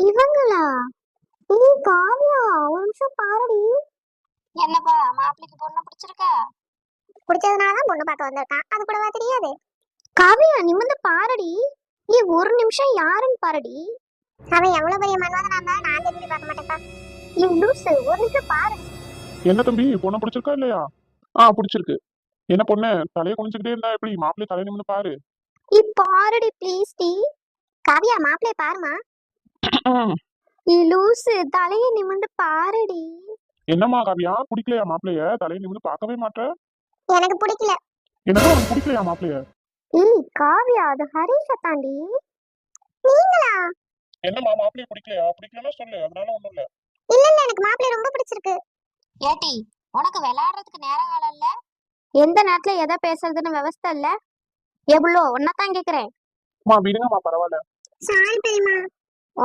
இவங்களா? ஏய் காவியா, ஒரு நிமிஷம் பாருடி. என்னப்பா மாப்பிள்ளைக்கு பொண்ணு பிடிச்சிருக்கா? பிடிச்சதுனாலதான் பொண்ணு பார்க்க வந்திருக்கான், அது கூடவா தெரியாது? காவியா நிமிந்து பாருடி. ஏய் ஒரு நிமிஷம் யாருன்னு பாருடி. அவன் எவ்வளவு பெரிய மன்மதனா இருந்தா நான் திரும்பி பார்க்க மாட்டேன்ப்பா. ஏய் லூசு, ஒரு நிமிஷம் பாரு. என்ன தம்பி, பொண்ணை பிடிச்சிருக்கா இல்லையா? பிடிச்சிருக்கு. என்ன பொண்ணு தலையை குனிஞ்சுக்கிட்டே இருந்தா எப்படி? மாப்பிள்ளை தலையை நிமிந்து பாரு. ஏய் பாருடி ப்ளீஸ் டி. காவியா மாப்பிளைய பாருமா. ஏய் லூசு, தலைய நிமிந்து பாருடி. என்னம்மா காவியா, பிடிக்கலையா மாப்பிள்ளைய? தலையை நிமிந்து பார்க்கவே மாட்ட? எனக்கு பிடிக்கல. என்னதான் உனக்கு பிடிக்கலையா மாப்பிள்ளைய? ஏய் காவியா, அது ஹரிஷா தாண்டி. நீங்களா? என்னம்மா மாப்பிள்ளைய பிடிக்கலையா? பிடிக்கலன்னா சொல்லு, அதனால ஒண்ணும் இல்ல. இல்ல இல்ல, எனக்கு மாப்பிளைய ரொம்ப பிடிச்சிருக்கு. ஏட்டி, உனக்கு விளையாடுறதுக்கு நேரம் காலம் இல்ல? எந்த நேரத்துல எதை பேசுறதுன்னு விவஸ்தை இல்ல. எவ்வளோ ஒன்னதான் கேக்குறேன். விடுங்கம்மா, பரவாயில்ல. சாரி பெரியமா.